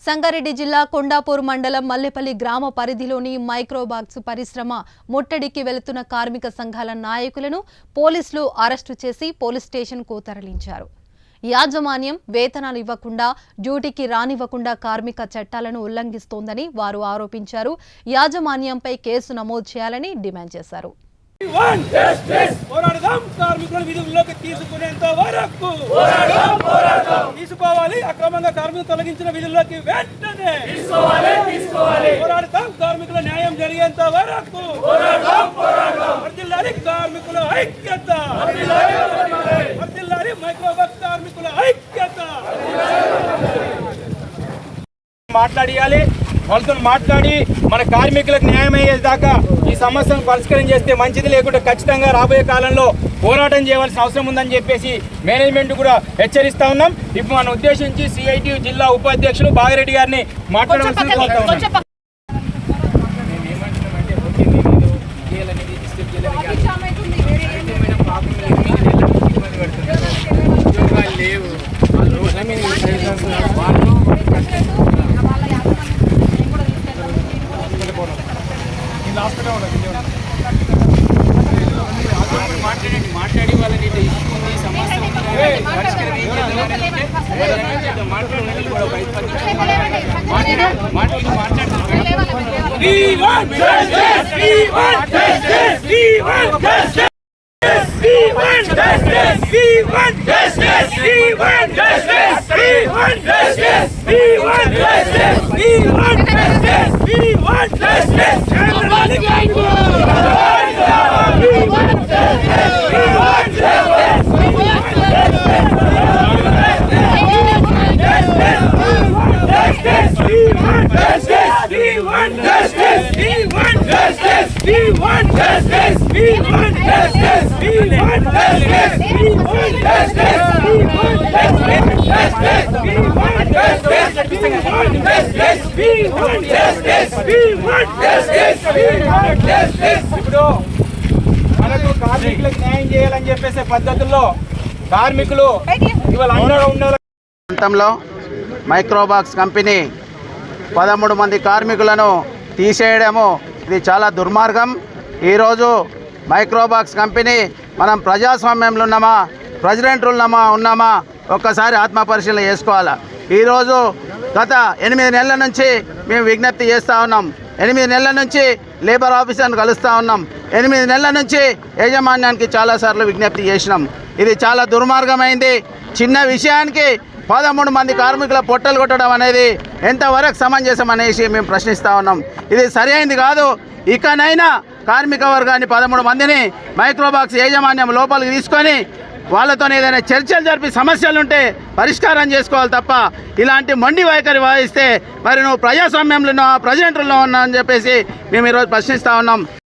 సంగారెడ్డి జిల్లా కొండాపూర్ మండలం మల్లెపల్లి గ్రామ పరిధిలోని మైక్రోబాక్స్ పరిశ్రమ ముట్టడికి వెళుతున్న కార్మిక సంఘాల నాయకులను పోలీసులు అరెస్టు చేసి పోలీస్ స్టేషన్కు తరలించారు. యాజమాన్యం వేతనాలు ఇవ్వకుండా డ్యూటీకి రానివ్వకుండా కార్మిక చట్టాలను ఉల్లంఘిస్తోందని వారు ఆరోపించారు. యాజమాన్యంపై కేసు నమోదు చేయాలని డిమాండ్ చేశారు. తీసుకోవాలి అక్రమంగా కార్మికులు తొలగించిన విధుల్లోకి వెంటనే పోరాడతాం. కార్మికుల న్యాయం జరిగేంత వరకు వర్ధిల్లాలి కార్మికుల ఐక్యత, వర్ధిల్లాలి మైక్రోబాక్స్ కార్మికుల ఐక్యత. మాట్లాడియాలి, వాళ్ళతో మాట్లాడి మన కార్మికులకు న్యాయం అయ్యేదాకా ఈ సమస్యను పరిష్కారం చేస్తే మంచిది. లేకుంటే ఖచ్చితంగా రాబోయే కాలంలో పోరాటం చేయవలసిన అవసరం ఉందని చెప్పేసి మేనేజ్మెంట్ కూడా హెచ్చరిస్తా ఉన్నాం. ఇప్పుడు మనం ఉద్దేశించి సిఐటి జిల్లా ఉపాధ్యక్షులు బాగిరెడ్డి గారిని మాట్లాడవలసింది కోరుతా ఉన్నాం. మాట్లాడి వాళ్ళని ఇప్పుడు మనకు కార్మికులకు న్యాయం చేయాలని చెప్పేసే పద్ధతుల్లో కార్మికులు ఇవాళ ప్రాంతంలో మైక్రోబాక్స్ కంపెనీ 13 మంది కార్మికులను తీసేయడము ఇది చాలా దుర్మార్గం. ఈరోజు మైక్రోబాక్స్ కంపెనీ మనం ప్రజాస్వామ్యంలో ఉన్నామా, ప్రెసిడెంట్ ఉన్నామా ఒక్కసారి ఆత్మపరిశీలన చేసుకోవాలా. ఈరోజు గత 8 నెలల నుంచి మేము విజ్ఞప్తి చేస్తూ ఉన్నాం. 8 నెలల నుంచి లేబర్ ఆఫీసర్ని కలుస్తూ ఉన్నాం. 8 నెలల నుంచి యాజమాన్యానికి చాలాసార్లు విజ్ఞప్తి చేసినాం. ఇది చాలా దుర్మార్గమైంది. చిన్న విషయానికి 13 మంది కార్మికుల పొట్టలు కొట్టడం అనేది ఎంతవరకు సమంజసం అనేసి మేము ప్రశ్నిస్తూ ఉన్నాం. ఇది సరైనది కాదు. ఇకనైనా కార్మిక వర్గాన్ని 13 మందిని మైక్రోబాక్స్ యాజమాన్యం లోపలికి తీసుకొని వాళ్ళతో ఏదైనా చర్చలు జరిపి సమస్యలుంటే పరిష్కారం చేసుకోవాలి తప్ప ఇలాంటి మొండి వైఖరి వాయిస్తే మరి నువ్వు ప్రజాస్వామ్యంలో ఉన్నావా, ప్రెసిడెంట్లో ఉన్నా అని చెప్పేసి మేము ఈరోజు ప్రశ్నిస్తూ ఉన్నాం.